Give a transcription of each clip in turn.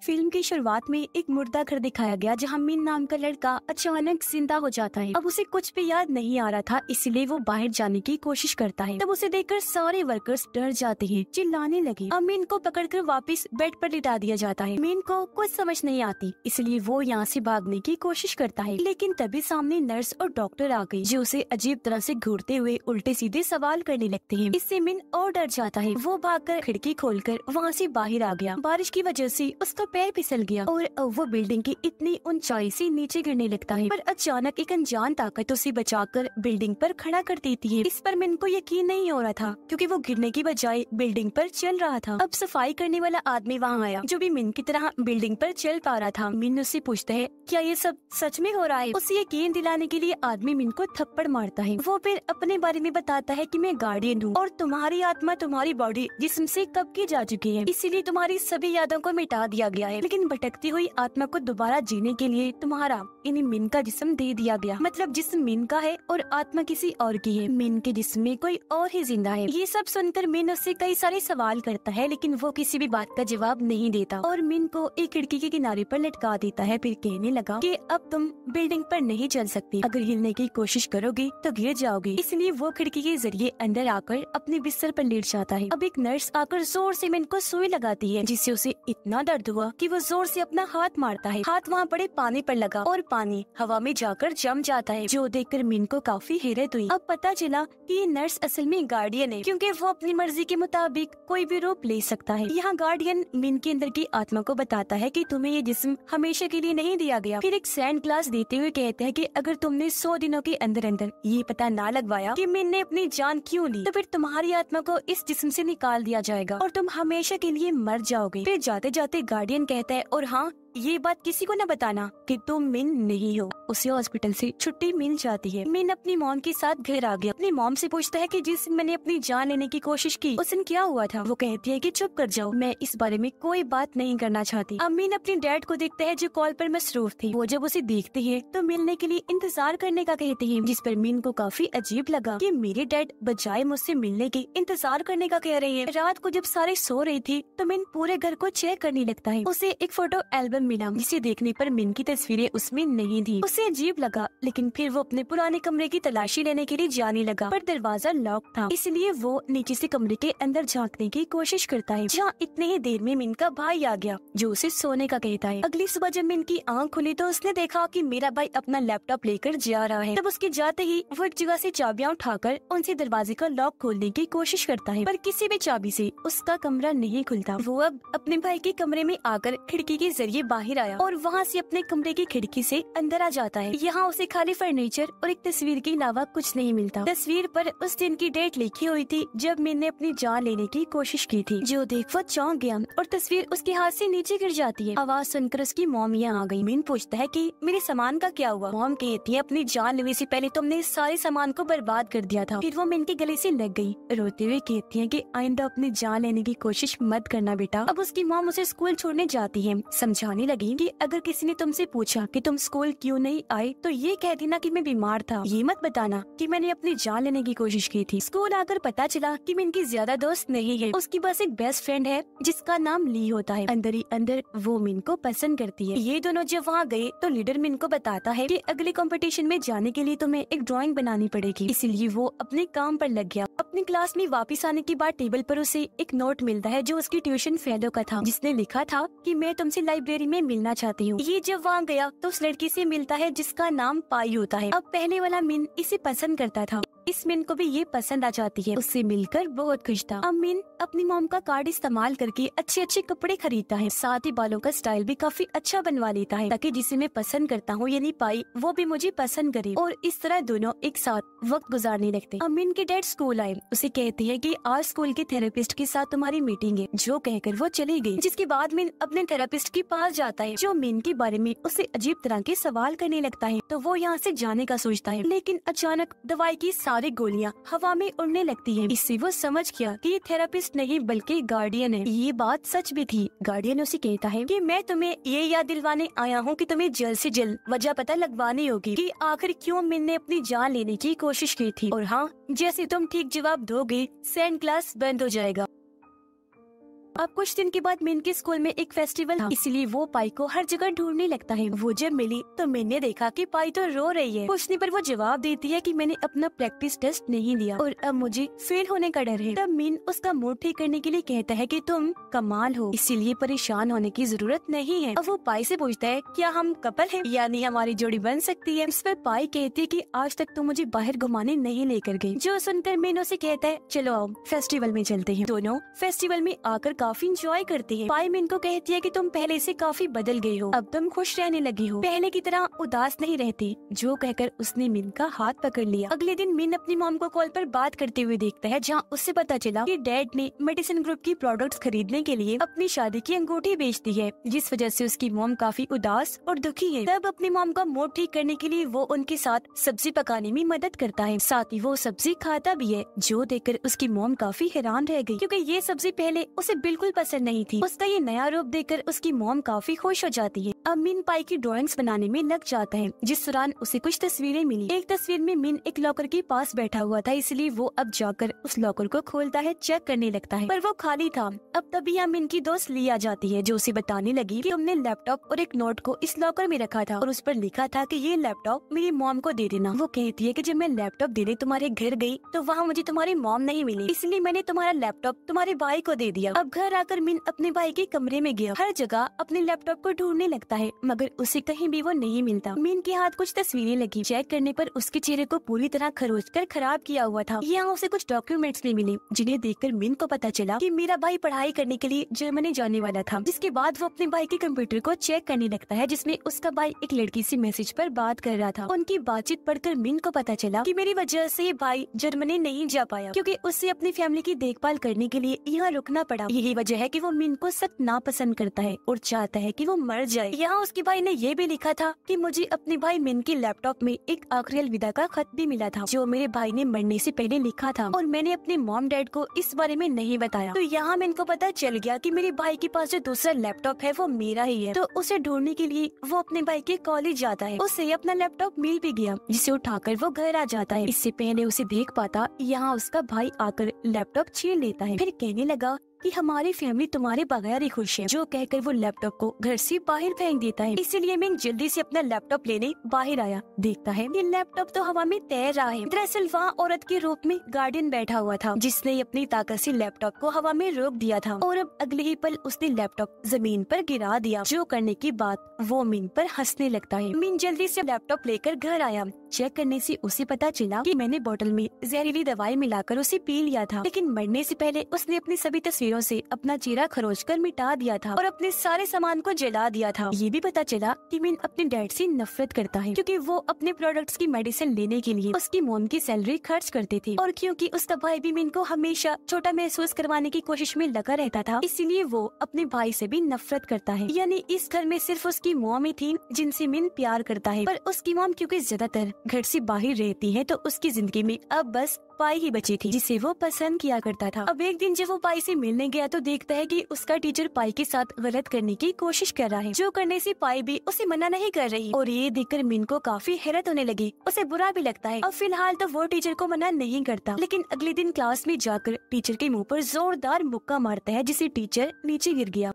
Film की शुरुआत में एक मुर्दा घर दिखाया गया जहां मिन नाम का लड़का अचानक जिंदा हो जाता है। अब उसे कुछ भी याद नहीं आ रहा था, इसलिए वो बाहर जाने की कोशिश करता है। तब उसे देखकर सारे वर्कर्स डर जाते हैं, चिल्लाने लगे। अब मिन को पकड़कर वापस बेड पर लिटा दिया जाता है। मिन को कुछ समझ नहीं आती, इसलिए वो यहाँ से भागने की कोशिश करता है, लेकिन तभी सामने नर्स और डॉक्टर आ गई, जो उसे अजीब तरह से घूरते हुए उल्टे सीधे सवाल करने लगते हैं। इससे मिन और डर जाता है। वो भागकर खिड़की खोलकर वहाँ से बाहर आ गया। बारिश की वजह से उसका पैर फिसल गया और वो बिल्डिंग की इतनी ऊंचाई से नीचे गिरने लगता है। पर अचानक एक अनजान ताकत उसे बचाकर बिल्डिंग पर खड़ा कर देती है। इस पर मिन को यकीन नहीं हो रहा था, क्योंकि वो गिरने की बजाय बिल्डिंग पर चल रहा था। अब सफाई करने वाला आदमी वहाँ आया, जो भी मिन की तरह बिल्डिंग पर चल पा रहा था। मिन उससे पूछता है, क्या ये सब सच में हो रहा है? उसे यकीन दिलाने के लिए आदमी मिन को थप्पड़ मारता है। वो फिर अपने बारे में बताता है कि मैं गार्डियन हूँ और तुम्हारी आत्मा तुम्हारी बॉडी जिस्म से कब की जा चुकी है, इसीलिए तुम्हारी सभी यादों को मिटा दिया गया है। लेकिन भटकती हुई आत्मा को दोबारा जीने के लिए तुम्हारा यानी मिन का जिस्म दे दिया गया। मतलब जिस्म मिन का है और आत्मा किसी और की है। मिन के जिस्म में कोई और ही जिंदा है। ये सब सुनकर मिन उससे कई सारे सवाल करता है, लेकिन वो किसी भी बात का जवाब नहीं देता और मिन को एक खिड़की के किनारे पर लटका देता है। फिर कहने लगा कि अब तुम बिल्डिंग पर नहीं चल सकती, अगर हिलने की कोशिश करोगे तो गिर जाओगे। इसलिए वो खिड़की के जरिए अंदर आकर अपने बिस्तर पर लेट जाता है। अब एक नर्स आकर जोर से मिन को सुई लगाती है, जिससे उसे इतना दर्द हुआ कि वो जोर से अपना हाथ मारता है। हाथ वहाँ पड़े पानी पर लगा और पानी हवा में जाकर जम जाता है, जो देखकर मिन को काफी हैरत हुई। अब पता चला कि ये नर्स असल में गार्डियन है, क्योंकि वो अपनी मर्जी के मुताबिक कोई भी रूप ले सकता है। यहाँ गार्डियन मिन के अंदर की आत्मा को बताता है कि तुम्हें ये जिस्म हमेशा के लिए नहीं दिया गया। फिर एक सैंड क्लास देते हुए कहते हैं कि अगर तुमने 100 दिनों के अंदर अंदर ये पता ना लगवाया कि मिन ने अपनी जान क्यों ली, तो फिर तुम्हारी आत्मा को इस जिस्म से निकाल दिया जाएगा और तुम हमेशा के लिए मर जाओगे। फिर जाते जाते गार्डियन कहता है, और हाँ, ये बात किसी को न बताना कि तुम मिन नहीं हो। उसे हॉस्पिटल से छुट्टी मिल जाती है। मिन अपनी मॉम के साथ घर आ गया। अपनी मॉम से पूछता है कि जिस मैंने अपनी जान लेने की कोशिश की उस दिन क्या हुआ था। वो कहती है कि चुप कर जाओ, मैं इस बारे में कोई बात नहीं करना चाहती। अब मिन अपने डैड को देखता है, जो कॉल पर मसरूफ थे। वो जब उसे देखते हैं तो मिलने के लिए इंतजार करने का कहते हैं, जिस पर मिन को काफी अजीब लगा कि मेरे डैड बजाय मुझसे मिलने के इंतजार करने का कह रहे हैं। रात को जब सारे सो रही थी तो मिन पूरे घर को चेक करने लगता है। उसे एक फोटो एल्बम मिला, जिसे देखने पर मिन की तस्वीरें उसमें नहीं थी। उसे अजीब लगा, लेकिन फिर वो अपने पुराने कमरे की तलाशी लेने के लिए जाने लगा, पर दरवाजा लॉक था। इसलिए वो नीचे से कमरे के अंदर झांकने की कोशिश करता है, जहाँ इतने ही देर में मिन का भाई आ गया, जो उसे सोने का कहता है। अगली सुबह जब मिन की आँख खुली तो उसने देखा कि मेरा भाई अपना लैपटॉप लेकर जा रहा है। तब उसके जाते ही वो एक जगह से चाबियां उठाकर उनसे दरवाजे का लॉक खोलने की कोशिश करता है, पर किसी भी चाबी से उसका कमरा नहीं खुलता। वो अब अपने भाई के कमरे में आकर खिड़की के जरिए बाहर आया और वहाँ से अपने कमरे की खिड़की से अंदर आ जाता है। यहाँ उसे खाली फर्नीचर और एक तस्वीर के अलावा कुछ नहीं मिलता। तस्वीर पर उस दिन की डेट लिखी हुई थी जब मिन ने अपनी जान लेने की कोशिश की थी, जो देख वो चौंक गया और तस्वीर उसके हाथ से नीचे गिर जाती है। आवाज सुनकर उसकी मॉम यहाँ आ गई। मिन पूछता है कि मेरे सामान का क्या हुआ। मॉम कहती है, अपनी जान लेने से पहले तुमने सारे सामान को बर्बाद कर दिया था। फिर वो मिन के गले से लग गई, रोते हुए कहती है कि आइंदा अपनी जान लेने की कोशिश मत करना बेटा। अब उसकी मॉम उसे स्कूल छोड़ने जाती है, समझाने लगी कि अगर किसी ने तुमसे पूछा कि तुम स्कूल क्यों नहीं आए तो ये कह देना कि मैं बीमार था। ये मत बताना कि मैंने अपनी जान लेने की कोशिश की थी। स्कूल आकर पता चला कि मिन की ज्यादा दोस्त नहीं है, उसकी बस एक बेस्ट फ्रेंड है जिसका नाम ली होता है। अंदर ही अंदर वो मिन को पसंद करती है। ये दोनों जब वहाँ गए तो लीडर मिन को बताता है कि अगले कंपटीशन में जाने के लिए तुम्हें एक ड्राइंग बनानी पड़ेगी। इसीलिए वो अपने काम पर लग गया। अपनी क्लास में वापस आने के बाद टेबल पर उसे एक नोट मिलता है, जो उसकी ट्यूशन फेलो का था, जिसने लिखा था कि मैं तुमसे लाइब्रेरी में मिलना चाहती हूँ। ये जब वहाँ गया तो उस लड़की से मिलता है जिसका नाम पाई होता है। अब पहले वाला मिन इसे पसंद करता था, इस मिन को भी ये पसंद आ जाती है। उससे मिलकर बहुत खुश था। अब मिन अपनी मॉम का कार्ड इस्तेमाल करके अच्छे अच्छे कपड़े खरीदता है, साथ ही बालों का स्टाइल भी काफी अच्छा बनवा लेता है, ताकि जिसे मैं पसंद करता हूँ यानी पाई, वो भी मुझे पसंद करे। और इस तरह दोनों एक साथ वक्त गुजारने लगते। अब मिन के डैड स्कूल आए, उसे कहते हैं कि आज स्कूल के थेरेपिस्ट के साथ तुम्हारी मीटिंग है, जो कहकर वो चली गई। जिसके बाद मिन अपने थेरेपिस्ट के पास जाता है, जो मिन के बारे में उसे अजीब तरह के सवाल करने लगता है। तो वो यहाँ से जाने का सोचता है, लेकिन अचानक दवाई की सारी गोलियां हवा में उड़ने लगती हैं। इससे वो समझ गया कि ये थेरेपिस्ट नहीं बल्कि गार्डियन है। ये बात सच भी थी। गार्डियन उसे कहता है कि मैं तुम्हें ये याद दिलवाने आया हूँ कि तुम्हें जल्द से जल्द वजह पता लगवानी होगी कि आखिर क्यों मिन ने अपनी जान लेने की कोशिश की थी। और हाँ, जैसे तुम ठीक जवाब दोगे सैंड क्लास बंद हो जाएगा। अब कुछ दिन के बाद मिन के स्कूल में एक फेस्टिवल था, इसलिए वो पाई को हर जगह ढूंढने लगता है। वो जब मिली तो मिन ने देखा कि पाई तो रो रही है। पूछने पर वो जवाब देती है कि मैंने अपना प्रैक्टिस टेस्ट नहीं दिया और अब मुझे फेल होने का डर है। तब मिन उसका मूड ठीक करने के लिए कहता है कि तुम कमाल हो, इसीलिए परेशान होने की जरूरत नहीं है। अब वो पाई से पूछता है क्या हम कपल हैं, यानी हमारी जोड़ी बन सकती है। इस पर पाई कहती है कि आज तक तो मुझे बाहर घुमाने नहीं लेकर गई। जो सुनकर मिन उसे कहता है चलो आओ फेस्टिवल में चलते हैं। दोनों फेस्टिवल में आकर काफी इंजॉय करती है। पाई मिन को कहती है कि तुम पहले से काफी बदल गई हो, अब तुम खुश रहने लगी हो, पहले की तरह उदास नहीं रहती। जो कहकर उसने मिन का हाथ पकड़ लिया। अगले दिन मिन अपनी मॉम को कॉल पर बात करते हुए देखता है, जहाँ उससे पता चला कि डैड ने मेडिसिन ग्रुप की प्रोडक्ट्स खरीदने के लिए अपनी शादी की अंगूठी बेच दी है, जिस वजह से उसकी मॉम काफी उदास और दुखी है। तब अपनी मॉम का मूड ठीक करने के लिए वो उनके साथ सब्जी पकाने में मदद करता है, साथ ही वो सब्जी खाता भी है। जो देखकर उसकी मॉम काफी हैरान रह गई, क्योंकि ये सब्जी पहले उसे बिल्कुल पसंद नहीं थी। उसका ये नया रूप देखकर उसकी मॉम काफी खुश हो जाती है। अब मिन पाई की ड्राइंग्स बनाने में लग जाता है, जिस दौरान उसे कुछ तस्वीरें मिली। एक तस्वीर में मिन एक लॉकर के पास बैठा हुआ था, इसलिए वो अब जाकर उस लॉकर को खोलता है, चेक करने लगता है, पर वो खाली था। अब तभी यहाँ मिन की दोस्त ली आ जाती है, जो उसे बताने लगी कि हमने लैपटॉप और एक नोट को इस लॉकर में रखा था और उस पर लिखा था कि ये लैपटॉप मेरी मॉम को दे देना। वो कहती है कि जब मैं लैपटॉप देने तुम्हारे घर गई तो वहाँ मुझे तुम्हारी मॉम नहीं मिली, इसलिए मैंने तुम्हारा लैपटॉप तुम्हारे भाई को दे दिया। अब घर आकर मिन अपने भाई के कमरे में गया, हर जगह अपने लैपटॉप को ढूंढने लगता है, मगर उसे कहीं भी वो नहीं मिलता। मिन के हाथ कुछ तस्वीरें लगी, चेक करने पर उसके चेहरे को पूरी तरह खरोच कर खराब किया हुआ था। यहाँ उसे कुछ डॉक्यूमेंट्स भी मिले, जिन्हें देखकर मिन को पता चला कि मेरा भाई पढ़ाई करने के लिए जर्मनी जाने वाला था। जिसके बाद वो अपने भाई के कंप्यूटर को चेक करने लगता है, जिसमें उसका भाई एक लड़की से मैसेज पर बात कर रहा था। उनकी बातचीत पढ़कर मिन को पता चला कि मेरी वजह से ये भाई जर्मनी नहीं जा पाया, क्योंकि उससे अपनी फैमिली की देखभाल करने के लिए यहाँ रुकना पड़ा। यही वजह है कि वो मिन को सख्त नापसंद करता है और चाहता है कि वो मर जाए। यहाँ उसके भाई ने ये भी लिखा था कि मुझे अपने भाई मिन के लैपटॉप में एक आखिरी अलविदा का खत भी मिला था, जो मेरे भाई ने मरने से पहले लिखा था और मैंने अपने मॉम डैड को इस बारे में नहीं बताया। तो यहाँ मिन को पता चल गया कि मेरे भाई के पास जो दूसरा लैपटॉप है वो मेरा ही है। तो उसे ढूंढने के लिए वो अपने भाई के कॉलेज जाता है। उसे अपना लैपटॉप मिल भी गया, जिसे उठाकर वो घर आ जाता है। इससे पहले उसे देख पाता, यहाँ उसका भाई आकर लैपटॉप छीन लेता है, फिर कहने लगा कि हमारी फैमिली तुम्हारे बगैर ही खुश है। जो कहकर वो लैपटॉप को घर से बाहर फेंक देता है। इसीलिए मिन जल्दी से अपना लैपटॉप लेने बाहर आया, देखता है ये लैपटॉप तो हवा में तैर रहा है। दरअसल वहाँ औरत के रूप में गार्डियन बैठा हुआ था, जिसने अपनी ताकत से लैपटॉप को हवा में रोक दिया था और अब अगले ही पल उसने लैपटॉप जमीन पर गिरा दिया। जो करने के बाद वो मिन पर हंसने लगता है। मिन जल्दी से लैपटॉप लेकर घर आया। चेक करने से उसे पता चला कि मैंने बोतल में जहरीली दवाई मिलाकर उसे पी लिया था, लेकिन मरने से पहले उसने अपनी सभी तस्वीरों से अपना चेहरा खरोचकर मिटा दिया था और अपने सारे सामान को जला दिया था। ये भी पता चला कि मिन अपने डैड से नफरत करता है, क्योंकि वो अपने प्रोडक्ट्स की मेडिसिन लेने के लिए उसकी मॉम की सैलरी खर्च करते थे, और क्योंकि उसका भाई भी मिन को हमेशा छोटा महसूस करवाने की कोशिश में लगा रहता था, इसीलिए वो अपने भाई से भी नफरत करता है। यानी इस घर में सिर्फ उसकी मॉम ही थी जिनसे मिन प्यार करता है, पर उसकी मॉम क्योंकि ज्यादातर घर से बाहर रहती है, तो उसकी जिंदगी में अब बस पाई ही बची थी, जिसे वो पसंद किया करता था। अब एक दिन जब वो पाई से मिलने गया तो देखता है कि उसका टीचर पाई के साथ गलत करने की कोशिश कर रहा है, जो करने से पाई भी उसे मना नहीं कर रही। और ये देखकर मिन को काफी हैरत होने लगी, उसे बुरा भी लगता है। अब फिलहाल तो वो टीचर को मना नहीं करता, लेकिन अगले दिन क्लास में जाकर टीचर के मुँह पर जोरदार मुक्का मारता है, जिससे टीचर नीचे गिर गया।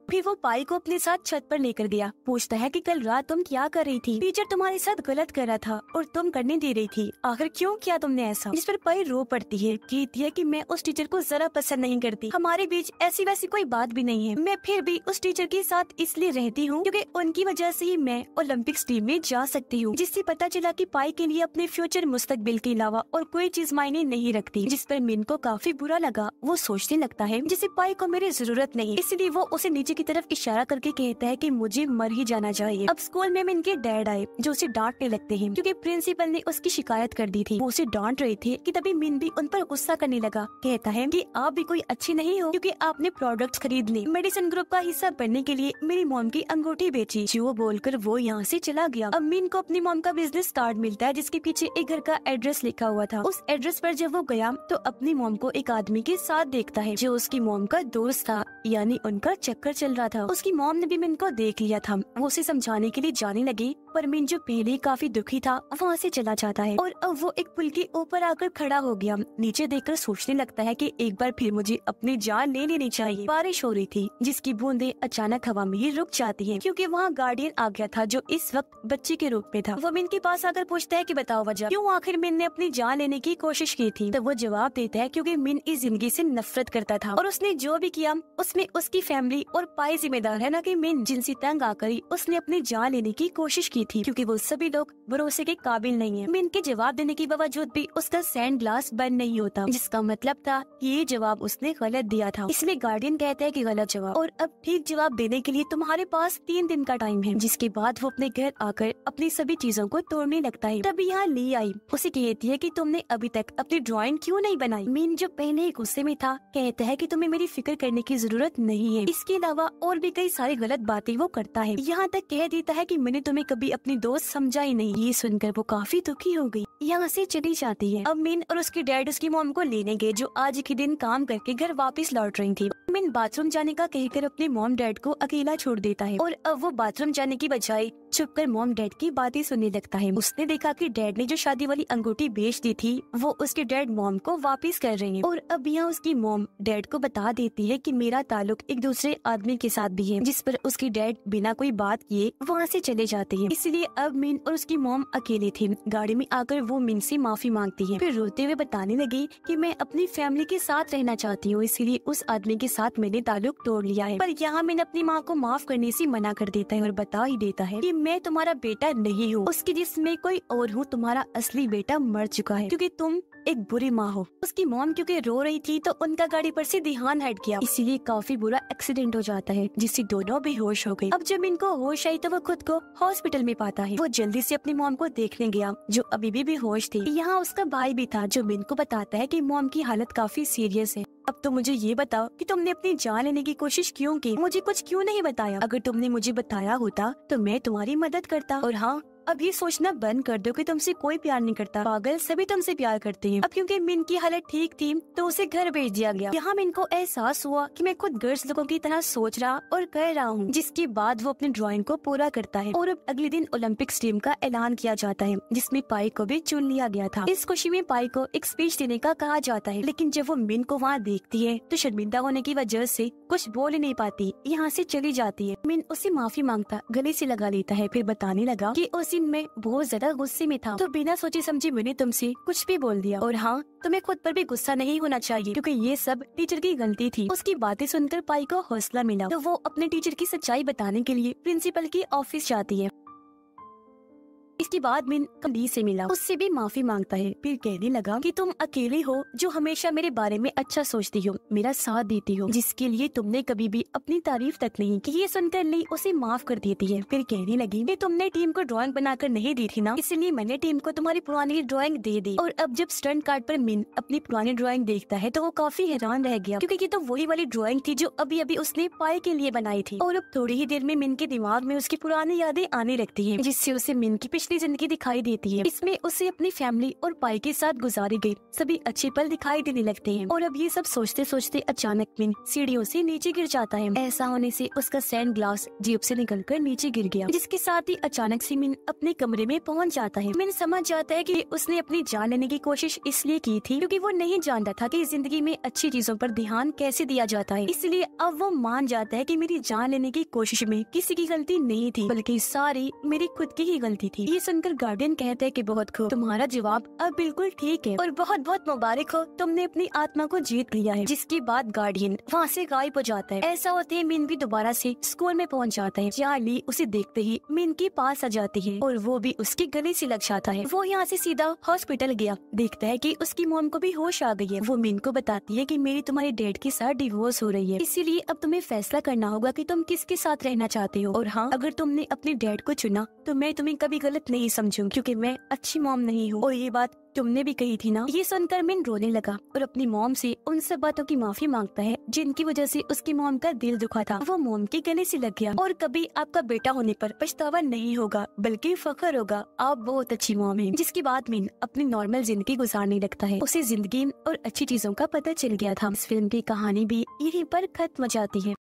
फिर वो पाई को अपने साथ छत पर लेकर गया। पूछता है कि कल रात तुम क्या कर रही थी? टीचर तुम्हारे साथ गलत कर रहा था और तुम करने दे रही थी, आखिर क्यों किया तुमने ऐसा? जिस पर पाई रो पड़ती है, कहती है कि मैं उस टीचर को जरा पसंद नहीं करती, हमारे बीच ऐसी वैसी कोई बात भी नहीं है, मैं फिर भी उस टीचर के साथ इसलिए रहती हूँ क्योंकि उनकी वजह से ही मैं ओलंपिक्स टीम में जा सकती हूँ। जिससे पता चला कि पाई के लिए अपने फ्यूचर मुस्तकबिल के अलावा और कोई चीज मायने नहीं रखती, जिस पर मिन को काफी बुरा लगा। वो सोचने लगता है जिसे पाई को मेरी जरूरत नहीं, इसलिए वो उसे नीचे की तरफ इशारा करके कहता है कि मुझे मर ही जाना चाहिए। अब स्कूल में मिन के डैड आए, जो उसे डांटने लगते हैं क्योंकि प्रिंसिपल ने उसकी शिकायत कर दी थी। वो उसे डांट रहे थे कि तभी मिन भी उन पर गुस्सा करने लगा। कहता है कि आप भी कोई अच्छी नहीं हो, क्योंकि आपने प्रोडक्ट्स खरीद ली, मेडिसिन ग्रुप का हिस्सा बनने के लिए मेरी मॉम की अंगूठी बेची। जो बोलकर वो यहाँ से चला गया। अब मिन को अपनी मॉम का बिजनेस कार्ड मिलता है, जिसके पीछे एक घर का एड्रेस लिखा हुआ था। उस एड्रेस पर जब वो गया तो अपनी मॉम को एक आदमी के साथ देखता है, जो उसकी मॉम का दोस्त था। यानी उनका चक्कर चल रहा था। उसकी मॉम ने भी मिन को देख लिया था। वो उसे समझाने के लिए जाने लगी, पर मिन जो पहले ही काफी दुखी था वहाँ से चला जाता है और अब वो एक पुल के ऊपर आकर खड़ा हो गया। नीचे देखकर सोचने लगता है कि एक बार फिर मुझे अपनी जान ले लेनी चाहिए। बारिश हो रही थी जिसकी बूंदें अचानक हवा में ही रुक जाती हैं, क्योंकि वहाँ गार्डियन आ गया था जो इस वक्त बच्चे के रूप में था। वो मिन के पास आकर पूछता है कि बताओ वजह क्यों आखिर मिन ने अपनी जान लेने की कोशिश की थी। तो वो जवाब देता है क्योंकि मिन इस जिंदगी से नफरत करता था और उसने जो भी किया उसमें उसकी फैमिली और पाई जिम्मेदार है, न कि मिन, जिनसे तंग आकर ही उसने अपनी जान लेने की कोशिश की थी, क्योंकि वो सभी लोग भरोसे के काबिल नहीं है। मिन के जवाब देने के बावजूद भी उसका सैंड ग्लास बंद नहीं होता, जिसका मतलब था कि ये जवाब उसने गलत दिया था। इसलिए गार्डियन कहता है कि गलत जवाब, और अब ठीक जवाब देने के लिए तुम्हारे पास 3 दिन का टाइम है। जिसके बाद वो अपने घर आकर अपनी सभी चीजों को तोड़ने लगता है। तब यहाँ ली आई उसे कहती है कि तुमने अभी तक अपनी ड्राइंग क्यों नहीं बनाई। मिन जो पहले ही गुस्से में था कहता है कि तुम्हें मेरी फिक्र करने की जरूरत नहीं है। इसके अलावा और भी कई सारी गलत बातें वो करता है। यहाँ तक कह देता है कि मैंने तुम्हें कभी अपनी दोस्त समझा ही नहीं। ये सुनकर वो काफी दुखी हो गई, यहाँ से चली जाती है। अब मिन और उसकी डैड उसकी मॉम को लेने गए, जो आज के दिन काम करके घर वापस लौट रही थी। मिन बाथरूम जाने का कहकर अपने मॉम डैड को अकेला छोड़ देता है और अब वो बाथरूम जाने की बजाय छुपकर मॉम डैड की बातें सुनने लगता है। उसने देखा कि डैड ने जो शादी वाली अंगूठी बेच दी थी वो उसके डैड मॉम को वापस कर रहे हैं, और अब यहाँ उसकी मॉम डैड को बता देती है कि मेरा ताल्लुक एक दूसरे आदमी के साथ भी है, जिस पर उसकी डैड बिना कोई बात किए वहाँ से चले जाते हैं। इसलिए अब मिन और उसकी मॉम अकेले थे। गाड़ी में आकर वो मिन से माफी मांगती है, फिर रोते हुए बताने लगी कि मैं अपनी फैमिली के साथ रहना चाहती हूँ, इसीलिए उस आदमी के साथ मैंने ताल्लुक तोड़ लिया है। पर यहाँ मिन अपनी माँ को माफ करने से मना कर देता है और बता ही देता है कि मैं तुम्हारा बेटा नहीं हूँ, उसकी जिसमें कोई और हूँ। तुम्हारा असली बेटा मर चुका है क्योंकि तुम एक बुरी माँ हो। उसकी मॉम क्योंकि रो रही थी तो उनका गाड़ी पर से ध्यान हट गया, इसीलिए काफी बुरा एक्सीडेंट हो जाता है जिससे दोनों बेहोश हो गए। अब जब इनको होश आई तो वो खुद को हॉस्पिटल में पाता है। वो जल्दी से अपनी मॉम को देखने गया जो अभी भी बेहोश थी। यहाँ उसका भाई भी था जो मिन को बताता है कि मॉम की हालत काफी सीरियस है। अब तो मुझे ये बताओ कि तुमने अपनी जान लेने की कोशिश क्यों की, मुझे कुछ क्यों नहीं बताया। अगर तुमने मुझे बताया होता तो मैं तुम्हारी मदद करता। और हाँ, अब ये सोचना बंद कर दो कि तुमसे कोई प्यार नहीं करता। पागल, सभी तुमसे प्यार करते हैं। अब क्योंकि मिन की हालत ठीक थी तो उसे घर भेज दिया गया। यहाँ मिन को एहसास हुआ कि मैं खुद गर्ल्स लोगों की तरह सोच रहा और कर रहा हूँ, जिसके बाद वो अपनी ड्राइंग को पूरा करता है। और अब अगले दिन ओलंपिक्स टीम का ऐलान किया जाता है जिसमें पाई को भी चुन लिया गया था। इस खुशी में पाई को एक स्पीच देने का कहा जाता है, लेकिन जब वो मिन को वहाँ देखती है तो शर्मिंदा होने की वजह से कुछ बोल नहीं पाती, यहाँ से चली जाती है। मिन उससे माफी मांगता गले से लगा लेता है, फिर बताने लगा कि उस दिन मैं बहुत ज्यादा गुस्से में था तो बिना सोचे समझे मैंने तुमसे कुछ भी बोल दिया। और हाँ, तुम्हें खुद पर भी गुस्सा नहीं होना चाहिए क्योंकि ये सब टीचर की गलती थी। उसकी बातें सुनकर पाई को हौसला मिला तो वो अपने टीचर की सच्चाई बताने के लिए प्रिंसिपल के ऑफिस जाती है। इसके बाद मिन ली से मिला, उससे भी माफी मांगता है, फिर कहने लगा कि तुम अकेले हो जो हमेशा मेरे बारे में अच्छा सोचती हो, मेरा साथ देती हो, जिसके लिए तुमने कभी भी अपनी तारीफ तक नहीं की। ये सुनकर ली उसे माफ कर देती है, फिर कहने लगी कि तुमने टीम को ड्राइंग बनाकर नहीं दी थी ना, इसलिए मैंने टीम को तुम्हारी पुरानी ड्राइंग दे दी। और अब जब स्टंट कार्ड पर मिन अपनी पुरानी ड्राइंग देखता है तो वो काफी हैरान रह गया क्योंकि ये तो वही वाली ड्राइंग थी जो अभी अभी उसने पाई के लिए बनाई थी। और अब थोड़ी ही देर में मिन के दिमाग में उसकी पुरानी यादें आने लगती है, जिससे उसे मिन की पिछली जिंदगी दिखाई देती है। इसमें उसे अपनी फैमिली और पाई के साथ गुजारे गए सभी अच्छे पल दिखाई देने लगते हैं। और अब ये सब सोचते सोचते अचानक मिन सीढ़ियों से नीचे गिर जाता है। ऐसा होने से उसका सैंड ग्लास जेब से निकलकर नीचे गिर गया, जिसके साथ ही अचानक से मिन अपने कमरे में पहुंच जाता है। मिन समझ जाता है कि उसने अपनी जान लेने की कोशिश इसलिए की थी क्योंकि वो नहीं जानता था कि जिंदगी में अच्छी चीजों पर ध्यान कैसे दिया जाता है। इसलिए अब वो मान जाता है कि मेरी जान लेने की कोशिश में किसी की गलती नहीं थी बल्कि सारी मेरी खुद की ही गलती थी। ये सुनकर गार्डियन कहते हैं कि बहुत खूब, तुम्हारा जवाब अब बिल्कुल ठीक है और बहुत बहुत मुबारक हो, तुमने अपनी आत्मा को जीत लिया है। जिसके बाद गार्डियन वहाँ से गायब हो जाता है। ऐसा होते ही मिन भी दोबारा से स्कूल में पहुँच जाता है। जहाँ ली उसे देखते ही मिन के पास आ जाती है और वो भी उसके गले से लग जाता है। वो यहाँ से सीधा हॉस्पिटल गया, देखता है कि उसकी मॉम को भी होश आ गई है। वो मिन को बताती है कि मेरी तुम्हारे डैड के साथ डिवोर्स हो रही है, इसीलिए अब तुम्हें फैसला करना होगा कि तुम किसके साथ रहना चाहते हो। और हाँ, अगर तुमने अपने डैड को चुना तो मैं तुम्हें कभी गलत नहीं समझूंगी क्योंकि मैं अच्छी मॉम नहीं हूँ और ये बात तुमने भी कही थी ना। ये सुनकर मिन रोने लगा और अपनी मॉम से उन सब बातों की माफी मांगता है जिनकी वजह से उसकी मॉम का दिल दुखा था। वो मॉम के गले से लग गया और कभी आपका बेटा होने पर पछतावा नहीं होगा बल्कि फख्र होगा। आप बहुत अच्छी मॉम हैं। जिसके बाद मिन अपनी नॉर्मल जिंदगी गुजारने लगता है। उसे जिंदगी और अच्छी चीजों का पता चल गया था। इस फिल्म की कहानी भी यहीं पर खत्म हो जाती है।